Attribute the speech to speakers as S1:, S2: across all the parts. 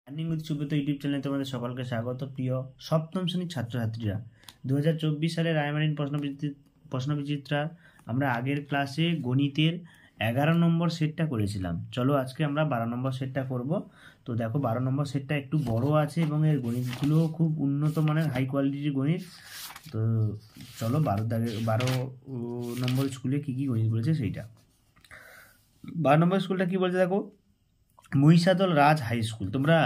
S1: Learning with Subrata YouTube চ্যানেলে তোমাদের সকলকে স্বাগত। প্রিয় সপ্তম শ্রেণীর ছাত্রছাত্রীরা, 2024 সালের রায়মার্টিন প্রশ্নবিচিত্রা আমরা আগের ক্লাসে গণিতের 11 নম্বর সেটটা করেছিলাম। চলো আজকে আমরা 12 নম্বর সেটটা করব। তো দেখো 12 নম্বর সেটটা একটু বড় আছে এবং এর গণিতগুলো খুব উন্নত মানের হাই কোয়ালিটির গণিত। তো চলো 12 নম্বর স্কুলে কী কী গণিত বলেছে সেইটা। 12 নম্বর স্কুলটা কী বলছে দেখো, মহিষাদল রাজ হাই স্কুল। তোমরা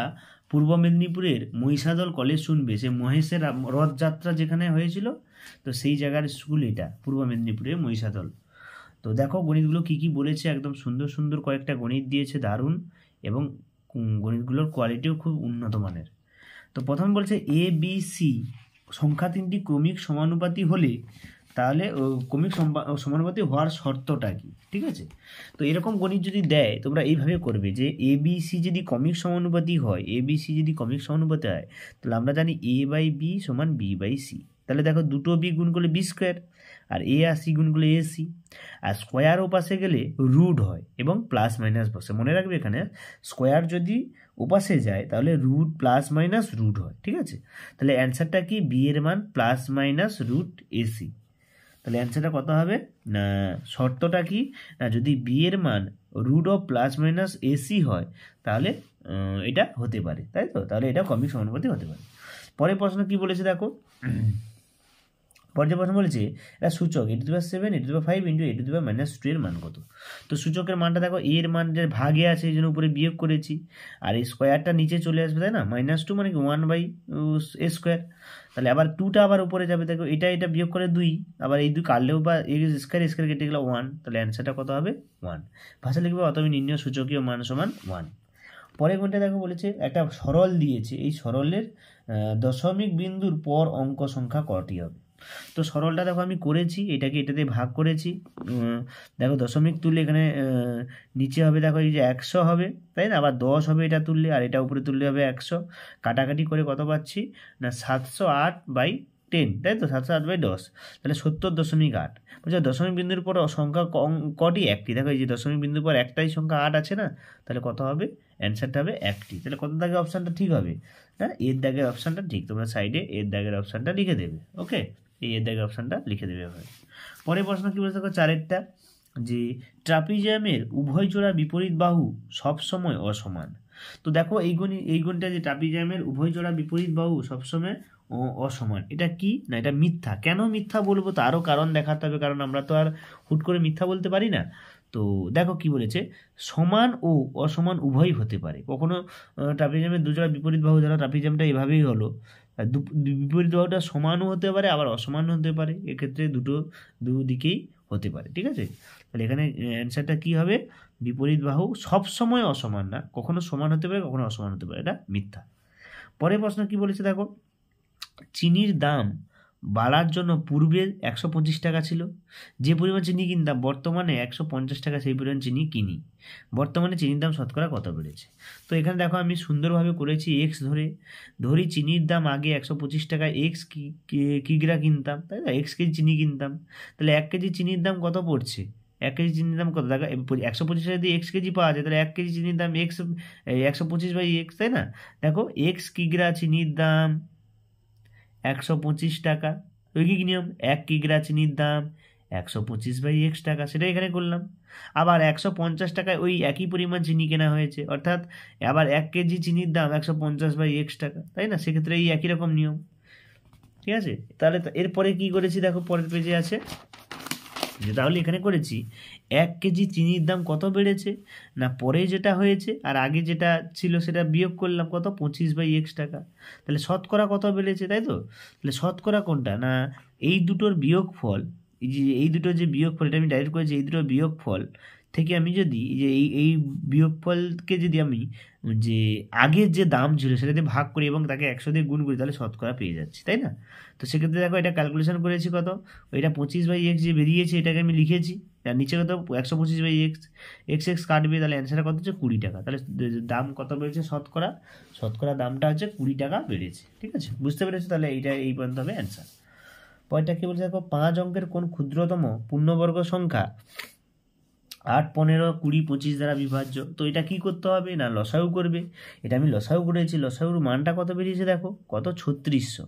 S1: পূর্ব মেদিনীপুরের মহিষাদল কলেজ শুনবে, সে মহেশের রথযাত্রা যেখানে হয়েছিল, তো সেই জায়গার স্কুল এটা, পূর্ব মেদিনীপুরের মহিষাদল। তো দেখো গণিতগুলো কী কী বলেছে, একদম সুন্দর সুন্দর কয়েকটা গণিত দিয়েছে, দারুণ, এবং গণিতগুলোর কোয়ালিটিও খুব উন্নত মানের। তো প্রথম বলছে এ বি সি সংখ্যা তিনটি ক্রমিক সমানুপাতি হলে তাহলে ক্রমিক সমানুপাতি হওয়ার শর্তটা কি, ঠিক আছে। তো এরকম গণিত যদি দেয় তোমরা এইভাবে করবে যে এ বি সি যদি ক্রমিক সমানুপাতি হয়, এ বি সি যদি ক্রমিক সমানুপাতি হয়, তাহলে আমরা জানি এ বাই বি সমান বি বাই সি। তাহলে দেখো দুটো বি গুণ করলে বি স্কোয়ার, আর এ আর সি গুণ করলে এ সি, আর স্কোয়ার ওপাশে গেলে রুট হয় এবং প্লাস মাইনাস বসে। মনে রাখবে এখানে স্কোয়ার যদি ওপাশে যায় তাহলে রুট প্লাস মাইনাস রুট হয়, ঠিক আছে। তাহলে অ্যান্সারটা কি, বি এর মান প্লাস মাইনাস রুট এসি। তাহলে অ্যান্সারটা কত হবে না, শর্তটা কি না, যদি বি এর মান root of plus minus ac হয় তাহলে এটা হতে পারে, তাই তো। তাহলে এটা ক্রমিক সমানুপাতি হতে পারে। পরের প্রশ্ন কি বলেছে দেখো, পরের প্রশ্ন বলেছে এটা সূচক e⁻7 e⁵ ইন্টু e⁻−2 এর মান কত। তো সূচকের মানটা দেখো, এর মান যে ভাগে আছে এই জন্য উপরে বিয়োগ করেছি, আর এই স্কোয়ারটা নিচে চলে আসবে, তাই না। -2 মানে কি 1/a²। তাহলে আবার 2টা আবার উপরে যাবে, দেখো এটা বিয়োগ করে 2, আবার এই 2 কাটলেও বা স্কোয়ার কেটে গেলে 1, তাহলে অ্যান্সারটা কত হবে 1। ভাষা লিখবে অতএব নির্ণয় সূচকীয় মান সমান 1। পরের কোনটা দেখো বলেছে একটা সরল দিয়েছে, এই সরলের দশমিক বিন্দুর পর অঙ্ক সংখ্যা কটি হবে। তো সরলটা দেখো আমি করেছি, এটাকে এটাতে ভাগ করেছি। দেখো দশমিক তুললে এখানে নিচে হবে, দেখো এই যে 100 হবে, তাই না। আবার 10 হবে এটা তুললে, আর এটা উপরে তুললে হবে 100। কাটাকাটি করে কত পাচ্ছি না 708/10, তাই তো, 708/10, তাহলে 70.8। বলছে দশমিক বিন্দুর পর সংখ্যা কটি, একটি। দেখো এই যে দশমিক বিন্দুর পর একটাই সংখ্যা 8 আছে না, তাহলে কত হবে, অ্যান্সারটা হবে একটি। তাহলে কত দাগের অপশানটা ঠিক হবে না, এর দাগের অপশানটা ঠিক। তোমরা সাইডে এর দাগের অপশানটা লিখে দেবে, ওকে, এই এর দাগের অপশানটা লিখে দেবে ভাই। পরের প্রশ্ন কি বলছে দেখো, 4এরটা, যে ট্রাপিজিয়ামের উভয় জোড়া বিপরীত বাহু সবসময় অসমান। তো দেখো এই গুণটা যে ট্রাপিজিয়ামের উভয় জোড়া বিপরীত বাহু সবসময় অসমান, এটা কি না, এটা মিথ্যা। কেন মিথ্যা বলবো, তারও কারণ দেখাতে হবে, কারণ আমরা তো আর হুট করে মিথ্যা বলতে পারি না। তো দেখো কি বলেছে, সমান ও অসমান উভয়ই হতে পারে। কখনো ট্রাপিজিয়ামের দুজোড়া বিপরীত বাহু, ধরো ট্রাপিজিয়ামটা এভাবেই হলো, বিপরীত বাহুটা সমানও হতে পারে আবার অসমানও হতে পারে, এক্ষেত্রে দুদিকেই হতে পারে, ঠিক আছে। তাহলে এখানে অ্যান্সারটা কি হবে, বিপরীত বাহু সবসময় অসমান না, কখনো সমান হতে পারে কখনো অসমান হতে পারে, এটা মিথ্যা। পরের প্রশ্ন কি বলেছে দেখো, চিনির দাম বাড়ার জন্য পূর্বে 125 টাকা ছিল, যে পরিমাণ চিনি কিনতাম বর্তমানে 150 টাকা সেই পরিমাণ চিনি কিনি, বর্তমানে চিনির দাম শতকরা কত বেড়েছে। তো এখানে দেখো আমি সুন্দরভাবে করেছি, এক্স ধরি চিনির দাম আগে 125 টাকায় এক্স কিগ্রা কিনতাম, তাই না, এক্স কেজি চিনি কিনতাম, তাহলে 1 কেজি চিনির দাম কত পড়ছে, 1 কেজি চিনির দাম কত, দেখো 125 টাকা দিয়ে এক্স কেজি পাওয়া যায়, তাহলে 1 কেজি চিনির দাম এক্স 125/x, তাই না। দেখো এক্স কিগ্রা চিনির দাম 125 টাকা, ওই কি নিয়ম, 1 কিগ্রা চিনির দাম 125/x টাকা, সেটা এখানে করলাম। আবার 150 টাকায় ওই একই পরিমাণ চিনি কেনা হয়েছে, অর্থাৎ আবার 1 কেজি চিনির দাম 150/x টাকা, তাই না, সেক্ষেত্রে এই একই রকম নিয়ম, ঠিক আছে। তাহলে এরপরে কি করেছি দেখো, পরের পেজে আছে যে তাহলে এখানে করেছি 1 কেজি চিনির দাম কত বেড়েছে না, পরে যেটা হয়েছে আর আগে যেটা ছিল সেটা বিয়োগ করলাম, কত 25/x টাকা, তাহলে শতকরা কত বেড়েছে, তাই তো। তাহলে শতকরা কোনটা না, এই দুটোর বিয়োগফল, এই দুটোর যে বিয়োগফল, এটা আমি ডাইরেক্ট করেছি, এই দুটোর বিয়োগফল থেকে আমি যদি এই বিয়োগফলকে যদি আমি যে আগের যে দাম ছিল সেটাতে ভাগ করি এবং তাকে 100 দিয়ে গুণ করি, তাহলে শতকরা পেয়ে যাচ্ছি, তাই না। তো সেক্ষেত্রে দেখো এটা ক্যালকুলেশন করেছি কত, ওইটা 25/x যে বেরিয়েছে এটাকে আমি লিখেছি, আর নিচে কত 125/x, x কাটবে, তাহলে অ্যান্সারটা কত হচ্ছে 20 টাকা। তাহলে দাম কত বেড়েছে, শতকরা দামটা হচ্ছে 20 টাকা বেড়েছে, ঠিক আছে, বুঝতে পেরেছো। তাহলে এইটা এই পর্যন্ত হবে অ্যান্সার। পরেরটা কি বলছে দেখো, 5 অঙ্কের কোন ক্ষুদ্রতম পূর্ণবর্গ সংখ্যা 8, 15, 20, 25 দ্বারা বিভাজ্য। তো এটা কি করতে হবে না লসাগু করবে। এটা আমি লসাগু করেছি, লসাগুর মানটা কত বেরিয়েছে দেখো, কত 3600,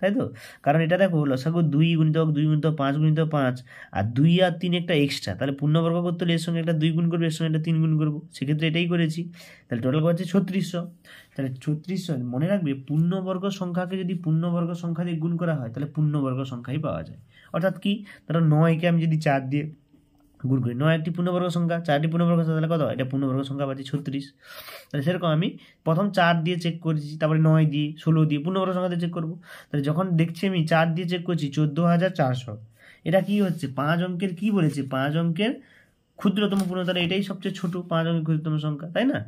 S1: তাই তো? কারণ এটা দেখো লসাগু 2 গুণিতক 2 গুণিতক 5 গুণিতক 5, আর 2 আর 3 একটা এক্সট্রা, তাহলে পূর্ণবর্গ করতে হলে এর সঙ্গে একটা 2 গুণ করবো, এর সঙ্গে একটা 3 গুণ করবো, সেক্ষেত্রে এটাই করেছি। তাহলে টোটাল কত হচ্ছে 3600। তাহলে 3600 মনে রাখবে, পূর্ণবর্গ সংখ্যাকে যদি পূর্ণবর্গ সংখ্যা দিয়ে গুণ করা হয় তাহলে পূর্ণবর্গ সংখ্যাই পাওয়া যায়। অর্থাৎ কি, ধরো 9কে আমি যদি 4 দিয়ে গুণ করি, 9 একটি পূর্ণবর্গ সংখ্যা, 4টি পূর্ণবর্গ সংখ্যা, তাহলে কত, এটা পূর্ণবর্গ সংখ্যা পাচ্ছি 36। তাহলে সেরকম আমি প্রথম 4 দিয়ে চেক করেছি, তারপরে 9 দিয়ে 16 দিয়ে পূর্ণবর্গ সংখ্যা দিয়ে চেক করবো। তাহলে যখন দেখছি আমি 4 দিয়ে চেক করছি 14,400, এটা কি হচ্ছে 5 অঙ্কের, কি বলেছে 5 অঙ্কের ক্ষুদ্রতম পূর্ণ, তাহলে এটাই সবচেয়ে ছোট 5 অঙ্কের ক্ষুদ্রতম সংখ্যা, তাই না?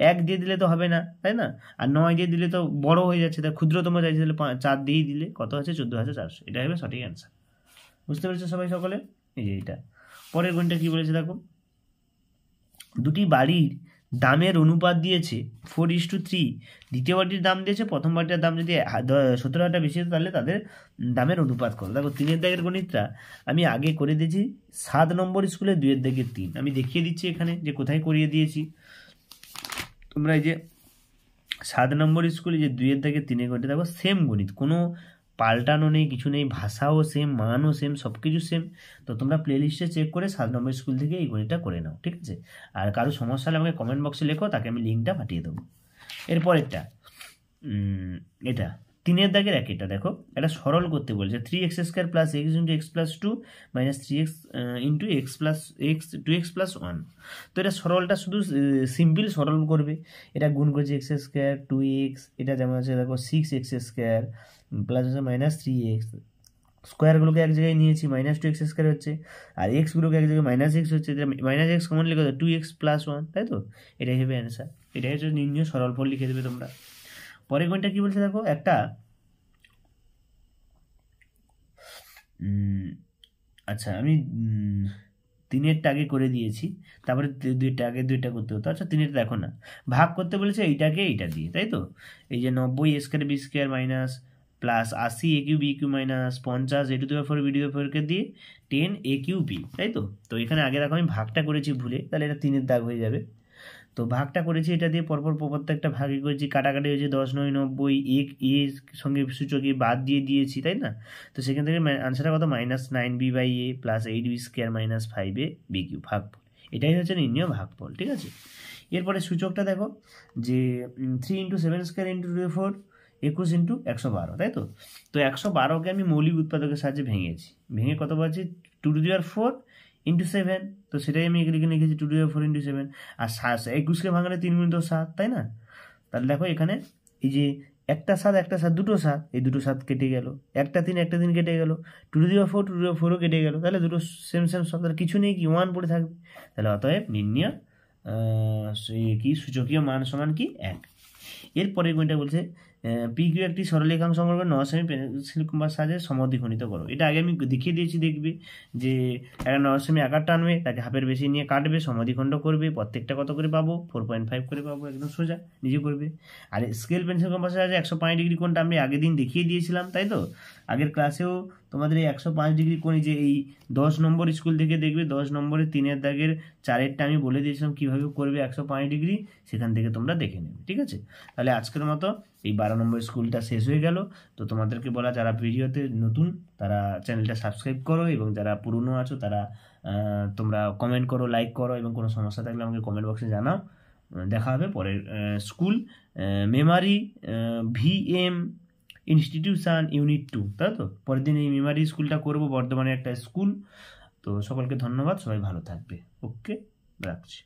S1: 1 দিয়ে দিলে তো হবে না, তাই না? আর 9 দিয়ে দিলে তো বড় হয়ে যাচ্ছে, তাই ক্ষুদ্রতম চাইছে, তাহলে 4 দিয়েই দিলে কত আছে 14,400, এটা হবে সঠিক অ্যান্সার। বুঝতে পেরেছো সবাই সকলে? এই যে এটা। পরের গুণটা কি বলেছে দেখো, দুটি বাড়ির দামের অনুপাত দিয়েছে 4:3, দ্বিতীয় বাড়িটির দাম দিয়েছে প্রথম বাড়িটার দাম যদি 17,000 বেশি হতো তাহলে তাদের দামের অনুপাত করো। দেখো 3-এর দাগের গণিতটা আমি আগে করে দিয়েছি 7 নম্বর স্কুলে 2-এর দাগের 3, আমি দেখিয়ে দিচ্ছি এখানে যে কোথায় করিয়ে দিয়েছি। তোমরা এই যে 7 নম্বর স্কুলে যে 2-এর দাগের 3-এর গণিত দেখো সেম গণিত, কোনো পাল্টানো নেই, কিছু নেই, ভাষাও সেম, মানও সেম, সব কিছু সেম। তো তোমরা প্লেলিস্টে চেক করে 7 নম্বর স্কুল থেকে এই গণিতটা করে নাও, ঠিক আছে? আর কারো সমস্যা হলে আমাকে কমেন্ট বক্সে লেখো, তাকে আমি লিঙ্কটা পাঠিয়ে দেবো। এরপরেরটা এটা 3-এর দাগের এটা দেখো, এটা সরল করতে বলছে 3x² plus x into x plus 2 minus 3x into x plus 2x plus 1। তো এটা সরলটা শুধু সিম্পল সরল করবে, এটা গুণ করছে x² 2x, এটা যেমন আছে দেখো 6x² প্লাস হচ্ছে মাইনাস 3x, স্কোয়ারগুলোকে এক জায়গায় নিয়েছি, মাইনাস 2x² হচ্ছে, আর এক্সগুলোকে এক জায়গায় মাইনাস এক্স হচ্ছে, মাইনাস এক্স কমন লিখে 2x প্লাস 1, তাই তো? এটাই হবে অ্যান্সার, এটাই হচ্ছে নির্ণয় সরল ফল লিখে দেবে তোমরা। পরের কোনটা কি বলছে দেখো, একটা আচ্ছা আমি 3-এরটা আগে করে দিয়েছি, তারপরে 2টা আগে 2টা করতে হতো। আচ্ছা 3-এরটা দেখো না, ভাগ করতে বলেছে এইটাকে এইটা দিয়ে, তাই তো? এই যে 90 a² b² minus plus 80 a³ b³ minus 50 a⁴ b⁴ দিয়ে 10 a³ b, তাই তো? তো এখানে আগে দেখো আমি ভাগটা করেছি ভুলে, তাহলে এটা 3-এর দাগ হয়ে যাবে। তো ভাগটা করেছি এটা দিয়ে, পরপর প্রত্যেকটা ভাগে করেছি, কাটাকাটি হয়েছে 10 9 90, এক এর সঙ্গে সূচক এ বাদ দিয়ে দিয়েছি, তাই না? তো সেখান থেকে আনসারটা কত, -9b/a plus 8b² minus 5a b³ ভাগফল, এটাই হচ্ছে নির্ণয় ভাগফল, ঠিক আছে? এরপরে সূচকটা দেখো যে 3 × 7² × 4 21 × 112, তাই তো? তো 112কে আমি মৌলিক উৎপাদকের সাহায্যে ভেঙেছি, ভেঙে কত পাচ্ছি 2⁴ × 7, তো সেটাই আমি এখানে লিখেছি 2⁴ × 7। আর 21কে ভাঙালে 3 × 7, তাই না? তাহলে দেখো এখানে এই যে একটা 7 একটা 7 দুটো 7, এই দুটো 7 কেটে গেল, একটা 3 একটা 3 কেটে গেল, 2⁴ কেটে গেল, তাহলে দুটো সেম সব, তাহলে কিছু নেই, কি 1 পড়ে থাকবে। তাহলে অতএব নির্ণয় কি সূচকীয় মান সমান কি 1। এরপরে কোনটা বলছে PQ একটি সরলরেখাংশ সম্পর্কে 9 সেমি পেন্সিল কম্পাস সাহায্যে সমদ্বিখণ্ডিত করো। এটা আগে আমি দেখিয়ে দিয়েছি, দেখবে যে একটা 9 সেমি আকার টানবে, তাকে হাফের বেশি নিয়ে কাটবে, সমদ্বিখণ্ড করবে, প্রত্যেকটা কত করে পাবো 4.5 করে পাবো, একদম সোজা নিজে করবে। আর স্কেল পেন্সিল কম্পাস সাহায্যে 105 ডিগ্রি কোণটা আমি আগের দিন দেখিয়ে দিয়েছিলাম, তাই তো? আগের ক্লাসেও তোমাদের এই 105 ডিগ্রি কোণ, যে এই 10 নম্বর স্কুল থেকে দেখবে 10 নম্বরের 3-এর দাগের 4-এরটা আমি বলে দিয়েছিলাম কীভাবে করবে 105 ডিগ্রি, সেখান থেকে তোমরা দেখে নেবে, ঠিক আছে? তাহলে আজকের মতো এই 12 নম্বর স্কুলটা শেষ হয়ে গেল। তো তোমাদেরকে বলা, যারা ভিডিওতে নতুন তারা চ্যানেলটা সাবস্ক্রাইব করো, এবং যারা পুরনো আছো তারা তোমরা কমেন্ট করো, লাইক করো, এবং কোনো সমস্যা থাকলে আমাকে কমেন্ট বক্সে জানাও। দেখা হবে পরের school Memari VM institution unit 2, তাই তো? পরের দিন এই মেমারি স্কুলটা করব, বর্ধমানে একটা স্কুল। তো সকলকে ধন্যবাদ, সবাই ভালো থাকবে। ওকে, রাখছি।